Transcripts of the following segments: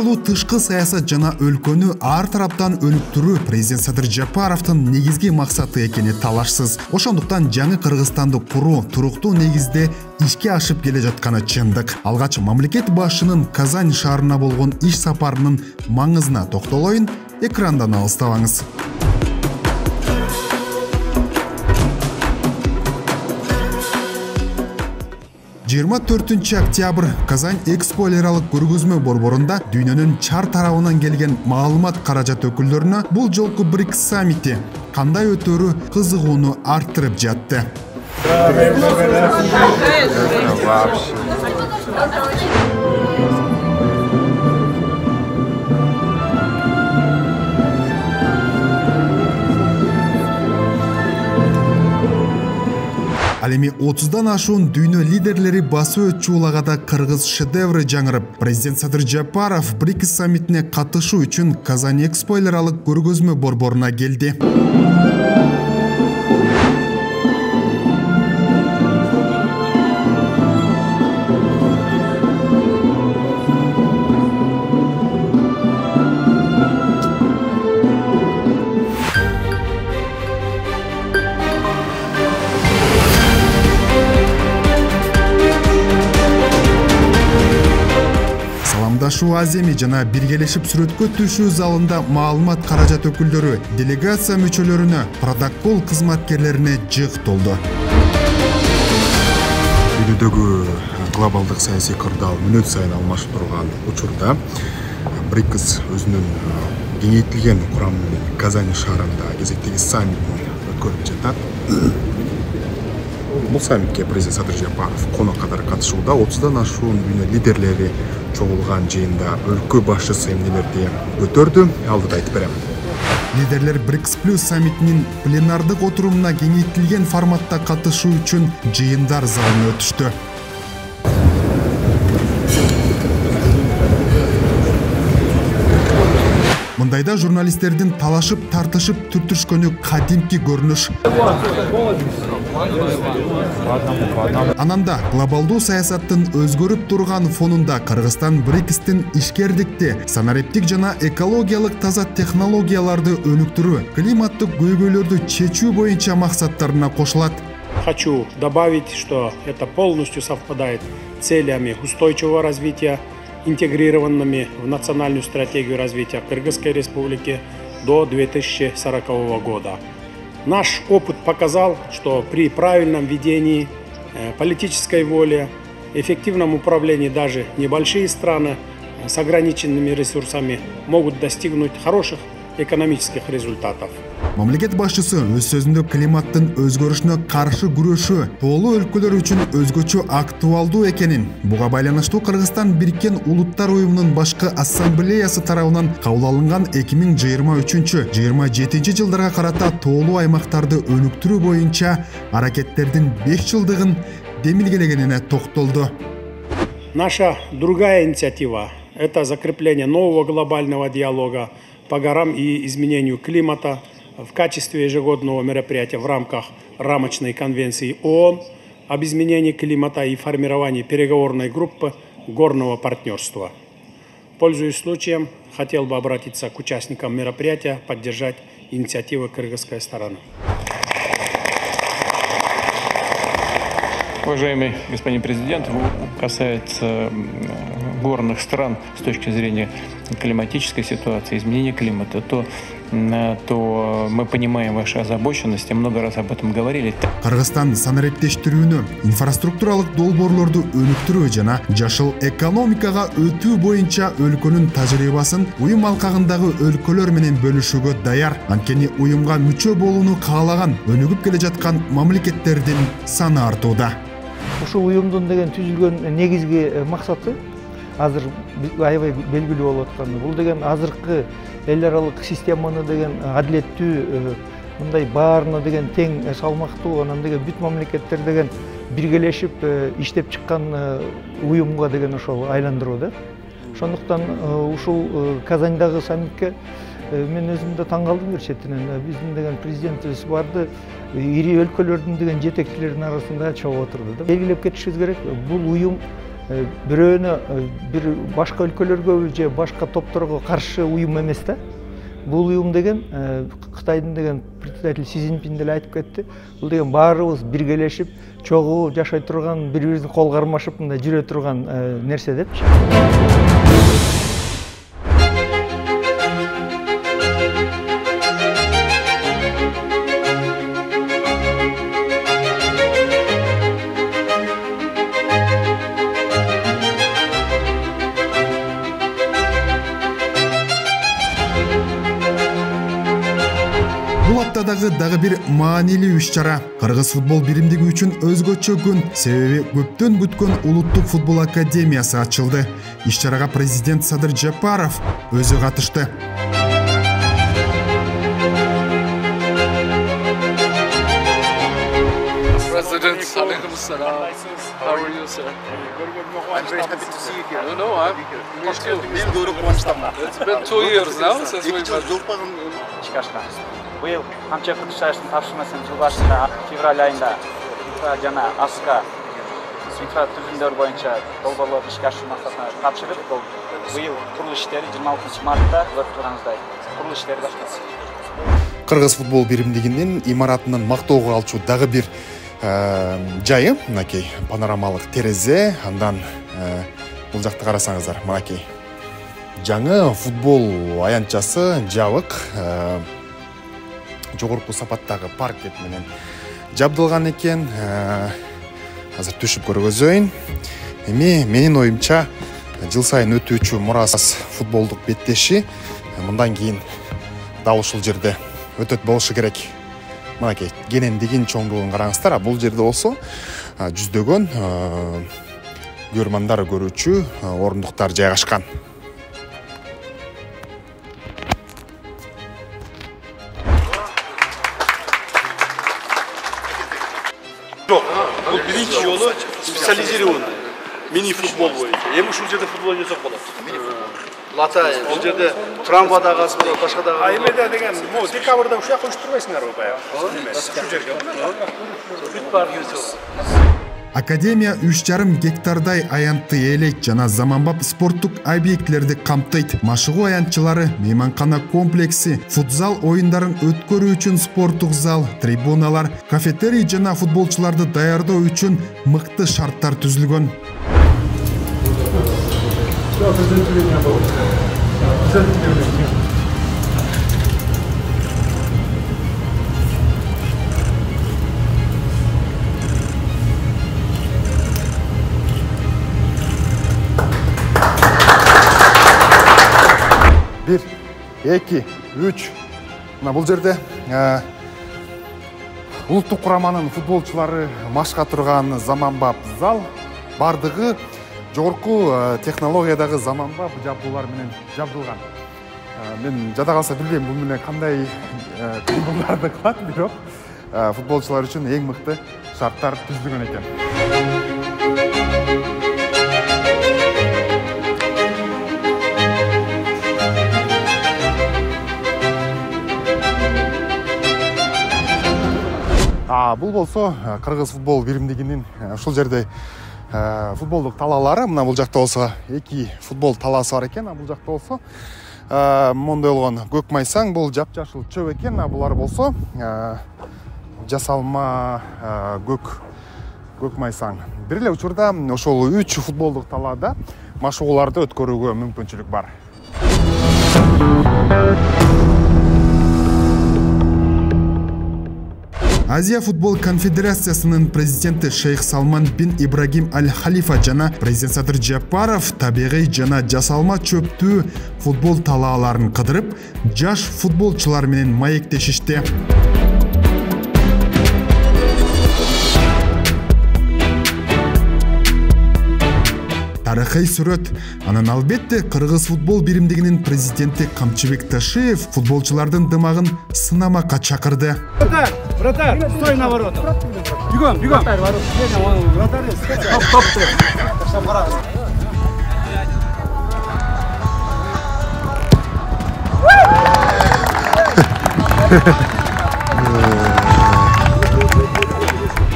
Тууралуу тышкы саясат жана өлкөнү ар тараптан өнүктүрүү президент Садыр Жапаровдун негизги максаты экени талашсыз. Ошондуктан жаңы Кыргызстанды куруу туруктуу негизде ишке ашып келе жатканы чындык. Алгач мамлекет башчынын Казань шаарына болгон иш сапарынын маңызына токтолоюн, экрандан алыстабаңыз. 24 октябрь Казань Экспо эралык көргөзмө борборунда дүйнөнүн чар тарабынан келген маалымат каражат өкүлдөрүнө бул жолку БРИКС саммити кандай өтөрү кызыгууну арттырып жатты. Ал эми 30дан ашуун дүйнө лидерлери басуу чуулагада кыргыз шедевры жаңырып, президент Садыр Жапаров БРИКС саммитине катышуу үчүн Казань Экспо эралык көргөзмө борборуна келди. Саламдашуу аземи жана биргелешип сүрөткө түшүү залында маалымат каражат өкүлдөрү делегация мүчөлөрүнө, протокол кызматкерлерине жык толду. Дүйнөдөгү глобалдык саясий кырдаал мүнөт сайын алмашып турган учурда БРИКС өзүнүн кеңейтилген курамы Казань шаарында кезектеги саммитин өткөрүп жатат. Бул саммитке президент Садыр Жапаров конок катары катышууда. 30дан ашуун дүйнө лидерлери чогулган жыйында өлкө башчысы эмнелерди көтөрдү, алдыда айтып берем. Лидерлер БРИКС плюс саммитинин пленардык отурумуна кеңейтилген форматта катышуу үчүн жыйындар залына өтүштү. Мындайда журналисттердин талашып тартышып түртүшкөнү кадимки көрүнүш. Ананда глобалдуу саясаттын өзгөрүп турган фонунда Кыргызстан БРИКСтин ишкердикти, санариптик жана экологиялык таза технологияларды өнүктүрүү, климаттык көйгөйлөрдү чечүү боюнча максаттарына кошулат. Хочу добавить, что это полностью совпадает с целями устойчивого развития, интегрированными в национальную стратегию развития Кыргызской Республики до 2040 года. Наш опыт показал, что при правильном ведении, политической воле, эффективном управлении даже небольшие страны с ограниченными ресурсами могут достигнуть хороших экономических результатов. Мамлекет башчысы өз сөзүндө климаттын өзгөрүшүнө каршы күрөшүү тоолуу өлкөлөр үчүн өзгөчө актуалдуу экенин, буга байланыштуу Кыргызстан Бириккен Улуттар уюмунун башкы ассамблеясы тарабынан кабыл алынган 2023-2027 жылдарга карата тоолуу аймактарды өнүктүрүү боюнча аракеттердин 5 жылдыгын демилгелегенине токтолду. Наша другая инициатива – это закрепление нового глобального диалога по горам и изменению климата в качестве ежегодного мероприятия в рамках рамочной конвенции ООН об изменении климата и формировании переговорной группы горного партнерства. Пользуясь случаем, хотел бы обратиться к участникам мероприятия, поддержать инициативы кыргызской стороны. Уважаемый господин президент, касается горных стран с точки зрения климатической ситуации, изменения климата, то мы понимаем вашу озабоченность, и много раз об этом говорили. Кыргызстан санариптештирүүнү, инфраструктуралык долбоорлорду өнүктүрүү жана жашыл экономикага өтүү боюнча өлкөнүн тажрыйбасын уюм алкагындагы өлкөлөр менен бөлүшүүгө даяр. Анткени уюмга мүчө болууну каалаган, өнүгүп келе жаткан мамлекеттердин саны артууда. Ушул уюмдун деген түзүлгөн негизги максаты азыр аябай белгилүү болуп атканы. Бул деген азыркы эл аралык системаны деген адилеттүү, мындай баарына деген тең салмактуу, анан деген бүт мамлекеттер деген биргелешип иштеп чыккан уюмга деген ошол айландыруу да. Ошондуктан ушул Казандагы саммитке мен өзүм да таң калдым четинен. Биздин деген президентибиз барды, ири өлкөлөрдүн деген жетекчилеринин арасында чогуу отурду да. Белгилеп кетишибиз керек, бул уюм бирөөнө бир башка өлкөлөргө же башка топторго каршы уюм эмес да. Бул уюм деген Кытайдын деген председатель Си Цзиньпин деле айтып кетти. Бул деген баарыбыз биргелешип, чогуу жашай турган, бири-бирибиздин кол кармашып мындай жүрө турган нерсе депчи. Бул аптадагы дагы бир маанилүү иш-чара Кыргыз футбол биримдиги үчүн өзгөчө күн, себеби көптөн күткөн Улуттук футбол академиясы ачылды. Иш-чарага президент Садыр Жапаров өзү катышты. President, alaikum salam. How are you, sir? I'm very happy to see you here. No, I'm It's been 2 years now since we've met. Быйыл камчы кыргызчалыктын тапшырмасын жыл башында февраль айында жана АСКа түзүмдөр боюнча долбоорлорду ишке ашыруу максатында тапшырып, быйыл курулуш иштери 26 мартта өтүп турганыбыздай курулуш иштери башталды. Кыргыз футбол биримдигинин имаратынан мактоого алчу дагы бир жайы, мынакей панорамалык терезе, андан бул жакты карасаңыздар, мынакей жаңы футбол аянтчасы жабык жогорку сапаттагы паркет менен жабдылган экен. Азыр түшүп көргөзөйүн. Эми менин оюмча жыл сайын өтүүчү Мурас футболдук беттеши мындан кийин дал ушул жерде өтөт болушу керек. Мынакей кенендигин чоңдугун караңыздар. Бул жерде болсо жүздөгөн көрмандар көрүүчү орундуктар жайгашкан. Бұл бірінші жолы специализированный мини-футбол бойынша. Ем ушул жерде футбол ойнасақ болады. Латай, ол жерде трамвада қалсы болады, башқа да қалсы. Аймеде деген, декабрда ұшақ қойып тұрмайсыңдар ғой баяғы. Шу жерге. Бүт бар юзу. Академия 3,5 гектардай аянтты ээлейт жана заманбап спорттук объектилерди камтыйт. Машыгуу аянтчылары, мейманкана комплекси, футзал оюндарын өткөрүү үчүн спорттук зал, трибуналар, кафетерий жана футболчуларды даярдоо үчүн мыкты шарттар түзүлгөн. Бир, эки, үч. Бул жерде улуттук кураманын футболчулары машка турган заманбап зал, бардыгы жогорку технологиядагы заманбап жабдуулар менен жабдылган. Мен жада калса билбейм бул менен кандай кыймылдарды кылат, бирок футболчулар үчүн эң мыкты шарттар түзүлгөн экен. Бул болсо Кыргыз футбол биримдигинин ушул жерде футболдук талаалары. Мына бул жакта болсо 2 футбол талаасы бар экен, бул жакта болсо мондай болгон көк майсаң, бул жапжашыл чөп экен, булар болсо жасалма көк майсаң. Бир эле учурда ошол 3 футболдук талаада машыгууларды өткөрүүгө мүмкүнчүлүк бар. Азия футбол конфедерациясынын президенти Шейх Салман бин Ибрагим Аль-Халифа жана президент Садыр Жапаров табигый жана жасалма чөптүү футбол талааларын кыдырып, жаш футболчулар менен маектешишти. Тарыхый сүрөт. Анан албетте Кыргыз футбол биримдигинин президенти Камчыбек Ташиев футболчулардын дымагын сынамакка чакырды. Вратарь, стой на воротах. Бегом, бегом. Вратарь,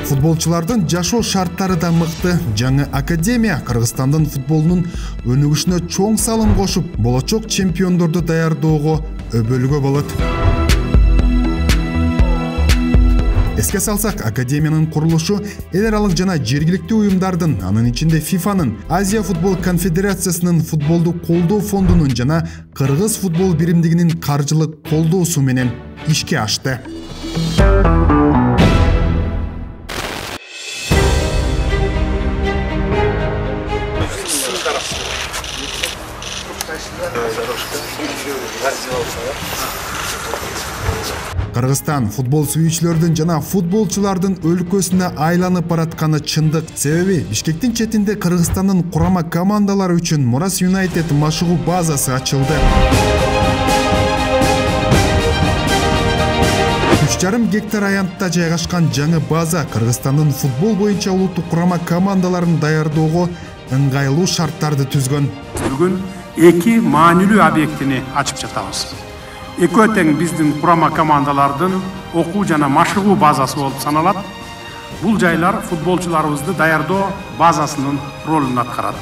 Футболчулардын жашоо шарттары да мыкты. Жаңы академия Кыргызстандын футболунун өнүгүшүнө чоң салым кошуп, болочок чемпиондорду даярдоого өбөлгө болот. Эске салсак, академиянын курулушу эл аралык жана жергиликтүү уюмдардын, анын ичинде ФИФАнын, Азия футбол конфедерациясынын футболду колдоо фондунун жана Кыргыз футбол биримдигинин каржылык колдоосу менен ишке ашты. Кыргызстан футбол сүйүүчүлөрдүн жана футболчулардын өлкөсүнө айланып баратканы чындык. Себеби Бишкектин четинде Кыргызстандын курама командалары үчүн Мурас Юнайтед машыгуу базасы ачылды. 3,5 гектар аянтта жайгашкан жаңы база Кыргызстандын футбол боюнча улуттук курама командаларын даярдоого ыңгайлуу шарттарды түзгөн. Бүгүн 2 маанилүү объектини ачып жатабыз. Экөө тең биздин курама командалардын окуу жана машыгуу базасы болуп саналат. Бул жайлар футболчуларыбызды даярдоо базасынын ролун аткарат.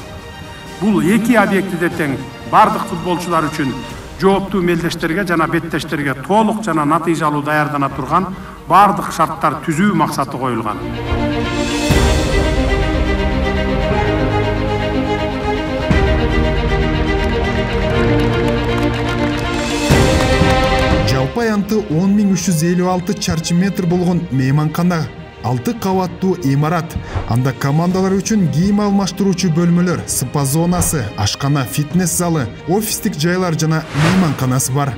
Бул 2 объектиде тең бардык футболчулар үчүн жооптуу мелдештерге жана беттештерге толук жана натыйжалуу даярдана турган бардык шарттар түзүү максаты коюлган. Жалпы аянты 10.356 чарчы метр болгон мейманкана, 6 кабаттуу имарат. Анда командалар үчүн кийим алмаштыруучу бөлмөлөр, спа зонасы, ашкана, фитнес залы, офистик жайлар жана мейманканасы бар.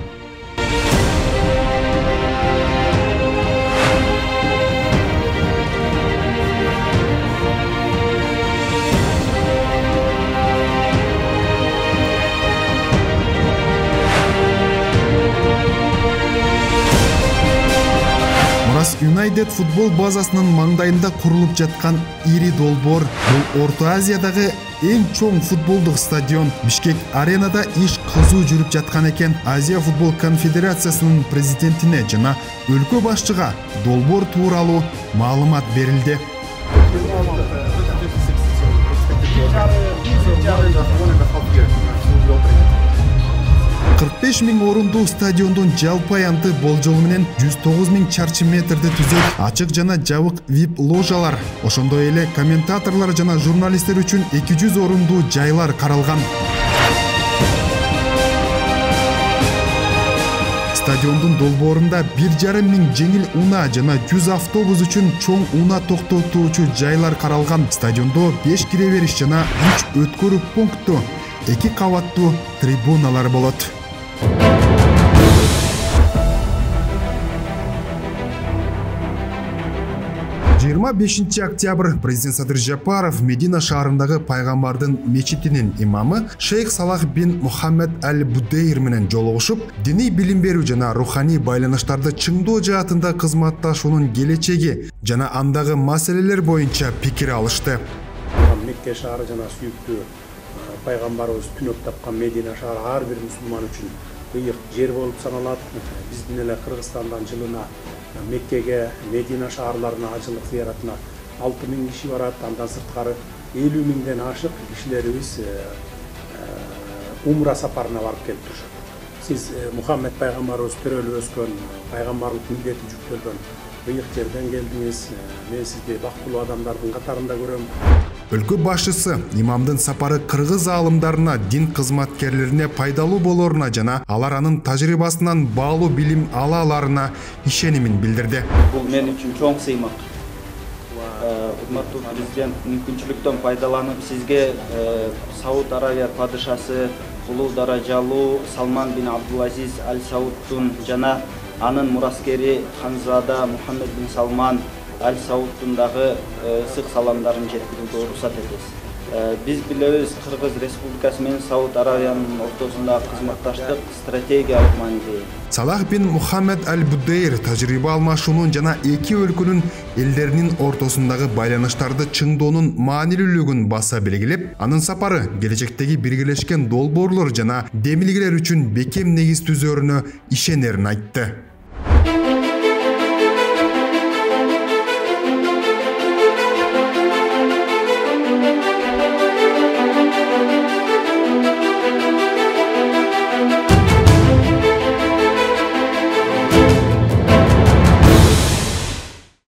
Юнайтед футбол базасынын маңдайында курулуп жаткан ири долбоор. Бул Орто Азиядагы эң чоң футболдук стадион. Бишкек аренада иш кызуу жүрүп жаткан экен. Азия футбол конфедерациясынын президентине жана өлкө башчыга долбоор тууралуу маалымат берилди. 45.000 орундуу стадиондун жалпы аянты болжолу менен 109.000 чарчы метрди түзөт. Ачык жана жабык VIP ложалар, ошондой эле комментаторлор жана журналисттер үчүн 200 орундуу жайлар каралган. Стадиондун долбоорунда 1,5 жеңил унаа жана 100 автобус үчүн чоң унаа токтотуучу жайлар каралган. Стадиондо 5 кире бериш жана 3 өткөрүү пункту, 2 кабаттуу трибуналар болот. 25 октябрь президент Садыр Жапаров Медина шаарындагы пайгамбардын мечитинин имамы Шейх Салах бин Мухаммед Аль-Будейр менен жолугушуп, диний билим берүү жана руханий байланыштарды чыңдоо жаатында кызматташуунун келечеги жана андагы маселелер боюнча пикир алышты. Мекке шаары жана сүйүктүү пайгамбарыбыз түнөп тапкан Медина шаары ар бир мусулман үчүн ыйык жер болуп саналат. Биздин эле Кыргызстандан жылына Меккеге, Медина шаарларына ажылык зыяратына 6.000 киши барат. Андан сырткары 50.000ден ашык кишилерибиз умра сапарына барып келип турушат. Сиз Мухаммед пайгамбарыбыз төрөлүп өскөн, пайгамбарлык милдети жүктөлгөн ыйык жерден келдиңиз. Мен сизди бактылуу адамдардын катарында көрөм. Өлкө башчысы имамдын сапары кыргыз аалымдарына, дин кызматкерлерине пайдалуу болоруна жана алар анын тажрыйбасынан баалуу билим ала аларына ишенимин билдирди. Бул мен үчүн чоң сыймак. Урматтуу президент, мүмкүнчүлүктөн пайдаланып сизге Сауд Аравия падышасы улуу даражалуу Салман бин Абдулазиз Аль Саудтун жана анын мураскери Ханзада Мухаммед бин Салман Аль Саудтун дагы ысык саламдарын жеткирүүгө уруксат этебиз. Биз билебиз, Кыргыз Республикасы менен Сауд Аравиянын ортосунда кызматташтык стратегиялык мааниде. Салах бин Мухаммед Аль-Будейр тажрыйба алмашуунун жана эки өлкөнүн элдеринин ортосундагы байланыштарды чыңдоонун маанилүүлүгүн баса белгилеп, анын сапары келечектеги биргелешкен долбоорлор жана демилгелер үчүн бекем негиз түзөрүнө ишенерин айтты.